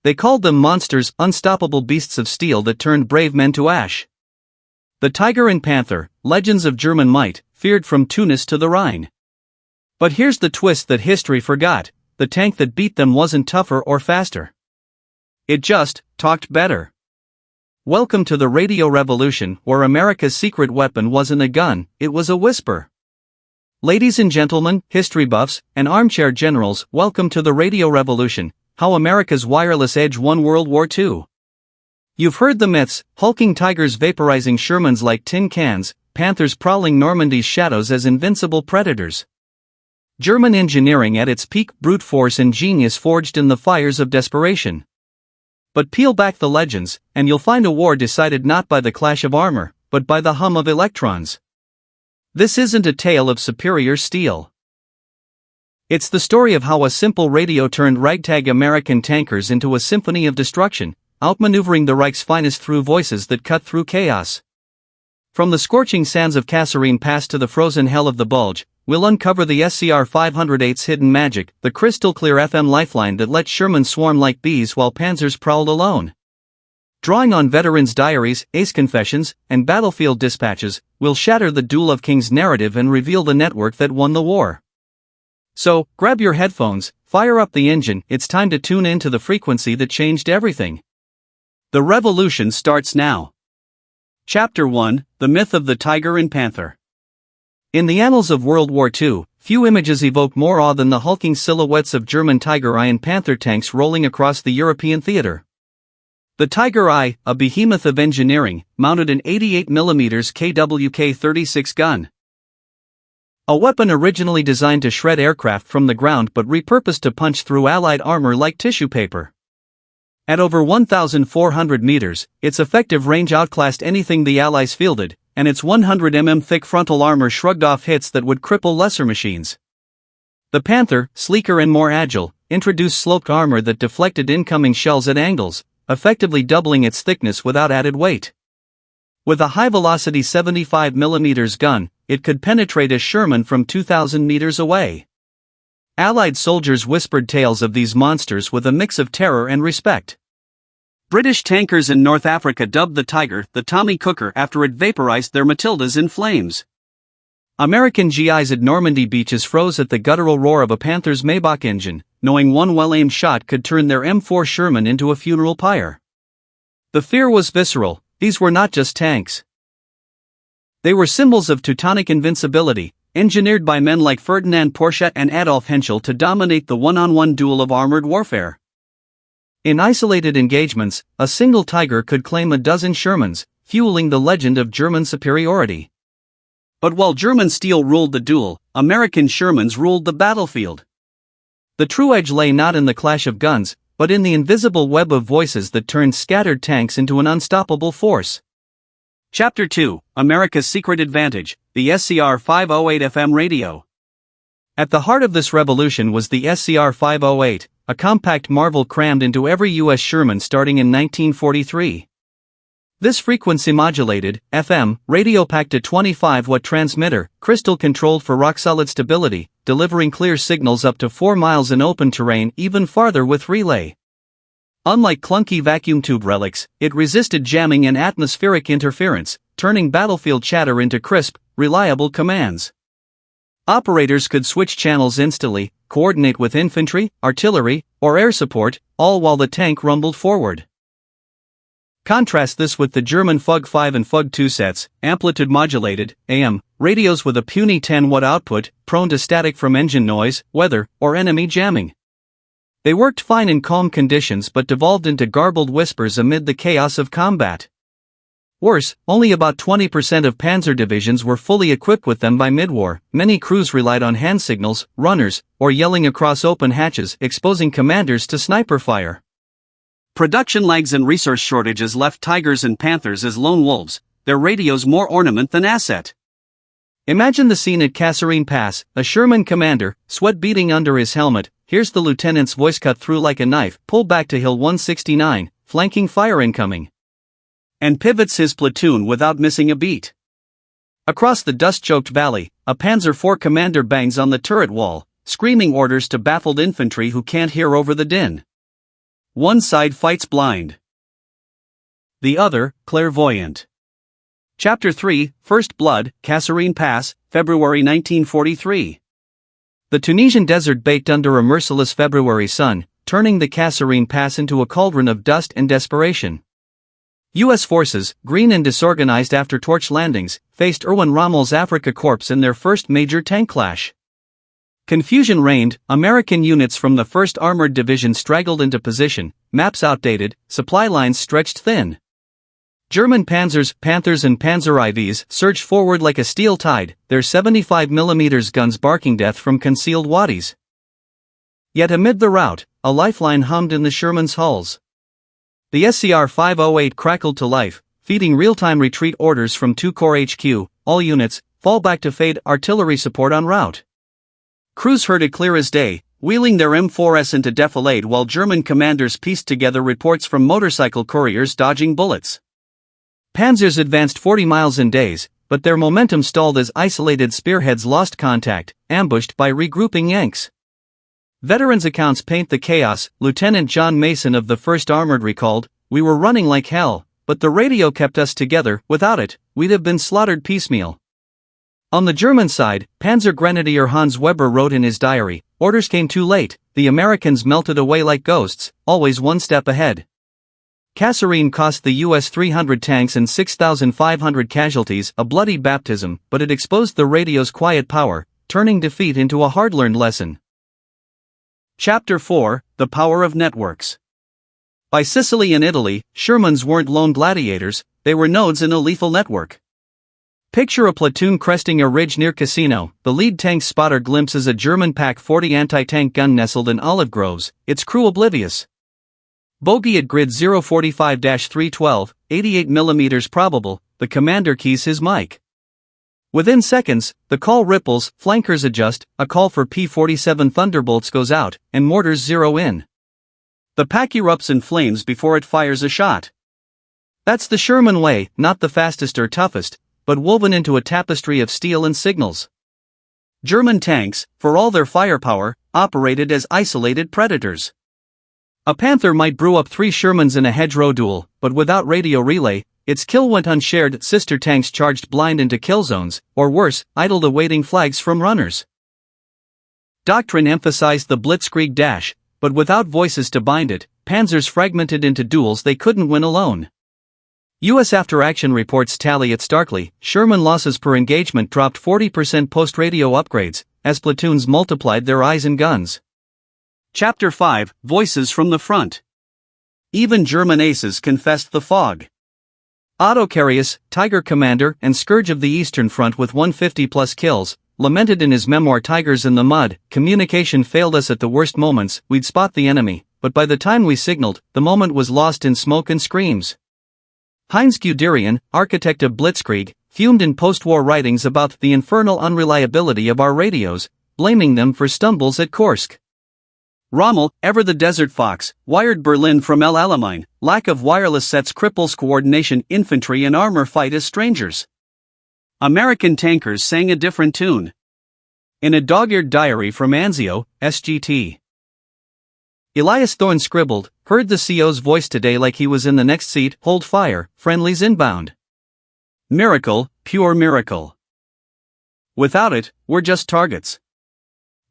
They called them monsters, unstoppable beasts of steel that turned brave men to ash. The Tiger and Panther, legends of German might, feared from Tunis to the Rhine. But here's the twist that history forgot: the tank that beat them wasn't tougher or faster. It just talked better. Welcome to the radio revolution, where America's secret weapon wasn't a gun, it was a whisper. Ladies and gentlemen, history buffs, and armchair generals, welcome to the radio revolution, how America's wireless edge won World War II. You've heard the myths: hulking tigers vaporizing Shermans like tin cans, panthers prowling Normandy's shadows as invincible predators. German engineering at its peak, brute force and genius forged in the fires of desperation. But peel back the legends, and you'll find a war decided not by the clash of armor, but by the hum of electrons. This isn't a tale of superior steel. It's the story of how a simple radio turned ragtag American tankers into a symphony of destruction, outmaneuvering the Reich's finest through voices that cut through chaos. From the scorching sands of Kasserine Pass to the frozen hell of the Bulge, we'll uncover the SCR 508's hidden magic, the crystal-clear FM lifeline that let Sherman swarm like bees while Panzers prowled alone. Drawing on veterans' diaries, ace confessions, and battlefield dispatches, we'll shatter the Duel of Kings narrative and reveal the network that won the war. So, grab your headphones, fire up the engine, it's time to tune in to the frequency that changed everything. The revolution starts now. Chapter 1: The Myth of the Tiger and Panther. In the annals of World War II, few images evoke more awe than the hulking silhouettes of German Tiger and Panther tanks rolling across the European theater. The Tiger I, a behemoth of engineering, mounted an 88mm KWK-36 gun. A weapon originally designed to shred aircraft from the ground but repurposed to punch through Allied armor like tissue paper. At over 1,400 meters, its effective range outclassed anything the Allies fielded, and its 100 mm thick frontal armor shrugged off hits that would cripple lesser machines. The Panther, sleeker and more agile, introduced sloped armor that deflected incoming shells at angles, effectively doubling its thickness without added weight. With a high-velocity 75mm gun, it could penetrate a Sherman from 2,000 meters away. Allied soldiers whispered tales of these monsters with a mix of terror and respect. British tankers in North Africa dubbed the Tiger the Tommy Cooker after it vaporized their Matildas in flames. American GIs at Normandy beaches froze at the guttural roar of a Panther's Maybach engine, knowing one well-aimed shot could turn their M4 Sherman into a funeral pyre. The fear was visceral. These were not just tanks. They were symbols of Teutonic invincibility, engineered by men like Ferdinand Porsche and Adolf Henschel to dominate the one-on-one duel of armored warfare. In isolated engagements, a single Tiger could claim a dozen Shermans, fueling the legend of German superiority. But while German steel ruled the duel, American Shermans ruled the battlefield. The true edge lay not in the clash of guns, but in the invisible web of voices that turned scattered tanks into an unstoppable force. Chapter 2: America's Secret Advantage, the SCR 508 FM radio. At the heart of this revolution was the SCR 508, a compact marvel crammed into every U.S. Sherman starting in 1943. This frequency-modulated, FM, radio packed a 25-watt transmitter, crystal-controlled for rock-solid stability, delivering clear signals up to 4 miles in open terrain, even farther with relay. Unlike clunky vacuum tube relics, it resisted jamming and atmospheric interference, turning battlefield chatter into crisp, reliable commands. Operators could switch channels instantly, coordinate with infantry, artillery, or air support, all while the tank rumbled forward. Contrast this with the German Fug 5 and Fug 2 sets, amplitude-modulated, AM, radios with a puny 10-watt output, prone to static from engine noise, weather, or enemy jamming. They worked fine in calm conditions but devolved into garbled whispers amid the chaos of combat. Worse, only about 20% of panzer divisions were fully equipped with them by mid-war. Many crews relied on hand signals, runners, or yelling across open hatches, exposing commanders to sniper fire. Production lags and resource shortages left Tigers and Panthers as lone wolves, their radios more ornament than asset. Imagine the scene at Kasserine Pass: a Sherman commander, sweat beading under his helmet. Here's the lieutenant's voice cut through like a knife: "Pull back to Hill 169, flanking fire incoming." And pivots his platoon without missing a beat. Across the dust-choked valley, a Panzer IV commander bangs on the turret wall, screaming orders to baffled infantry who can't hear over the din. One side fights blind. The other, clairvoyant. Chapter 3, First Blood, Kasserine Pass, February 1943. The Tunisian desert baked under a merciless February sun, turning the Kasserine Pass into a cauldron of dust and desperation. U.S. forces, green and disorganized after torch landings, faced Erwin Rommel's Afrika Korps in their first major tank clash. Confusion reigned, American units from the 1st Armored Division straggled into position, maps outdated, supply lines stretched thin. German Panzers, Panthers and Panzer IVs surged forward like a steel tide, their 75mm guns barking death from concealed wadis. Yet amid the rout, a lifeline hummed in the Shermans' hulls. The SCR 508 crackled to life, feeding real-time retreat orders from 2 Corps HQ, all units, fall back to fade artillery support en route. Crews heard it clear as day, wheeling their M4s into defilade while German commanders pieced together reports from motorcycle couriers dodging bullets. Panzers advanced 40 miles in days, but their momentum stalled as isolated spearheads lost contact, ambushed by regrouping Yanks. Veterans' accounts paint the chaos. Lieutenant John Mason of the 1st Armored recalled, "We were running like hell, but the radio kept us together. Without it, we'd have been slaughtered piecemeal." On the German side, Panzer Grenadier Hans Weber wrote in his diary, "Orders came too late, the Americans melted away like ghosts, always one step ahead." Kasserine cost the U.S. 300 tanks and 6,500 casualties, a bloody baptism, but it exposed the radio's quiet power, turning defeat into a hard-learned lesson. Chapter 4, The Power of Networks. By Sicily and Italy, Shermans weren't lone gladiators, they were nodes in a lethal network. Picture a platoon cresting a ridge near Cassino, the lead tank spotter glimpses a German PaK-40 anti-tank gun nestled in olive groves, its crew oblivious. Bogey at grid 045-312, 88mm probable, the commander keys his mic. Within seconds, the call ripples, flankers adjust, a call for P-47 Thunderbolts goes out, and mortars zero in. The PaK erupts in flames before it fires a shot. That's the Sherman way, not the fastest or toughest, but woven into a tapestry of steel and signals. German tanks, for all their firepower, operated as isolated predators. A Panther might brew up 3 Shermans in a hedgerow duel, but without radio relay, its kill went unshared. Sister tanks charged blind into kill zones, or worse, idled awaiting flags from runners. Doctrine emphasized the blitzkrieg dash, but without voices to bind it, Panzers fragmented into duels they couldn't win alone. U.S. after-action reports tally it starkly, Sherman losses per engagement dropped 40% post-radio upgrades, as platoons multiplied their eyes and guns. Chapter 5, Voices from the Front. Even German aces confessed the fog. Otto Carius, Tiger commander and scourge of the Eastern Front with 150-plus kills, lamented in his memoir Tigers in the Mud, "Communication failed us at the worst moments, we'd spot the enemy, but by the time we signaled, the moment was lost in smoke and screams." Heinz Guderian, architect of Blitzkrieg, fumed in post-war writings about the infernal unreliability of our radios, blaming them for stumbles at Kursk. Rommel, ever the desert fox, wired Berlin from El Alamein, lack of wireless sets cripples coordination, infantry and armor fight as strangers. American tankers sang a different tune. In a dog-eared diary from Anzio, SGT. Elias Thorne scribbled, "Heard the CO's voice today like he was in the next seat, hold fire, friendlies inbound. Miracle, pure miracle. Without it, we're just targets."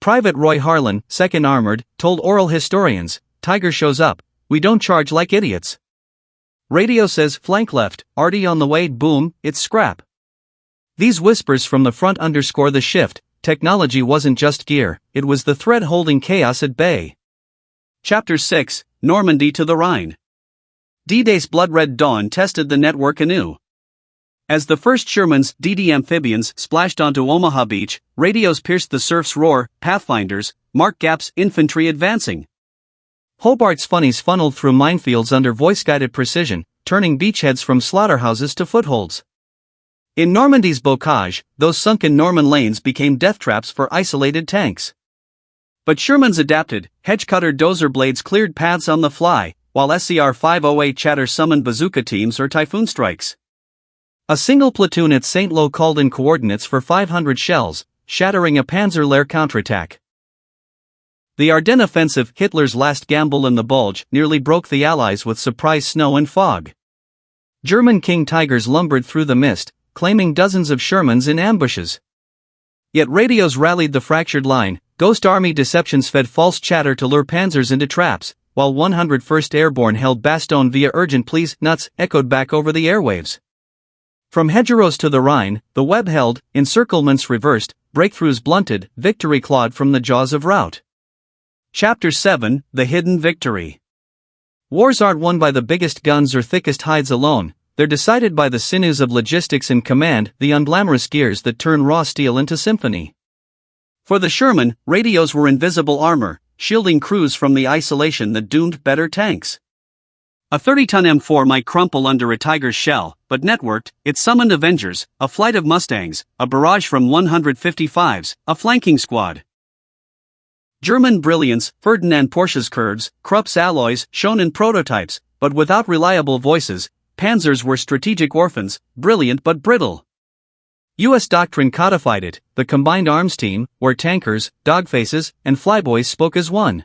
Private Roy Harlan, 2nd Armored, told oral historians, "Tiger shows up, we don't charge like idiots. Radio says flank left, arty on the way, boom, it's scrap." These whispers from the front underscore the shift. Technology wasn't just gear, it was the thread holding chaos at bay. Chapter 6, Normandy to the Rhine. D-Day's blood-red dawn tested the network anew. As the first Shermans, DD amphibians, splashed onto Omaha Beach, radios pierced the surf's roar, pathfinders, marked gaps, infantry advancing. Hobart's funnies funneled through minefields under voice-guided precision, turning beachheads from slaughterhouses to footholds. In Normandy's bocage, those sunken Norman lanes became death traps for isolated tanks. But Shermans adapted, hedge-cutter dozer blades cleared paths on the fly, while SCR 508 chatter summoned bazooka teams or typhoon strikes. A single platoon at St. Lo called in coordinates for 500 shells, shattering a Panzer Lehr counterattack. The Ardennes offensive, Hitler's last gamble in the Bulge, nearly broke the Allies with surprise snow and fog. German King Tigers lumbered through the mist, claiming dozens of Shermans in ambushes. Yet radios rallied the fractured line, ghost army deceptions fed false chatter to lure Panzers into traps, while 101st Airborne held Bastogne via urgent pleas, nuts, echoed back over the airwaves. From hedgerows to the Rhine, the web held, encirclements reversed, breakthroughs blunted, victory clawed from the jaws of rout. Chapter 7, The Hidden Victory. Wars aren't won by the biggest guns or thickest hides alone, they're decided by the sinews of logistics and command, the unglamorous gears that turn raw steel into symphony. For the Sherman, radios were invisible armor, shielding crews from the isolation that doomed better tanks. A 30-ton M4 might crumple under a Tiger's shell, but networked, it summoned Avengers, a flight of Mustangs, a barrage from 155s, a flanking squad. German brilliance, Ferdinand Porsche's curves, Krupp's alloys, shown in prototypes, but without reliable voices, Panzers were strategic orphans, brilliant but brittle. U.S. doctrine codified it, the combined arms team, where tankers, dogfaces, and flyboys spoke as one.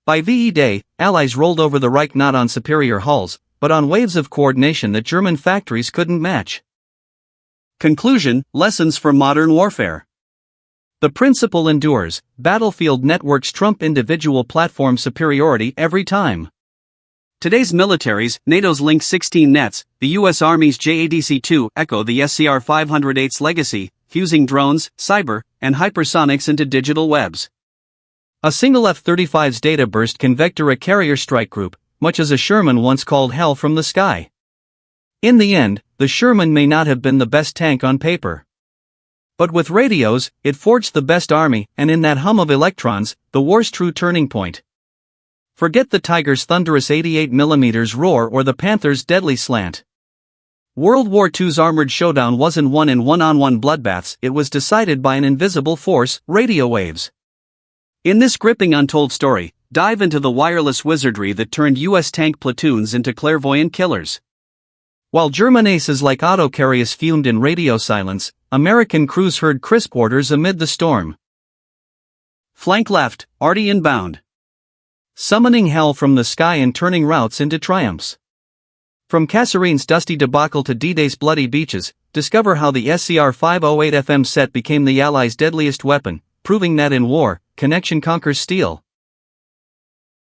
By VE Day, Allies rolled over the Reich not on superior hulls, but on waves of coordination that German factories couldn't match. Conclusion, lessons for modern warfare. The principle endures, battlefield networks trump individual platform superiority every time. Today's militaries, NATO's Link 16 nets, the U.S. Army's JADC-2 echo the SCR 508's legacy, fusing drones, cyber, and hypersonics into digital webs. A single F-35's data burst can vector a carrier strike group, much as a Sherman once called hell from the sky. In the end, the Sherman may not have been the best tank on paper. But with radios, it forged the best army, and in that hum of electrons, the war's true turning point. Forget the Tiger's thunderous 88mm roar or the Panther's deadly slant. World War II's armored showdown wasn't won in one-on-one bloodbaths, it was decided by an invisible force, radio waves. In this gripping untold story, dive into the wireless wizardry that turned U.S. tank platoons into clairvoyant killers. While German aces like Otto Carius fumed in radio silence, American crews heard crisp orders amid the storm. Flank left, Artie inbound. Summoning hell from the sky and turning routes into triumphs. From Kasserine's dusty debacle to D-Day's bloody beaches, discover how the SCR 508 FM set became the Allies' deadliest weapon, proving that in war, connection conquers steel.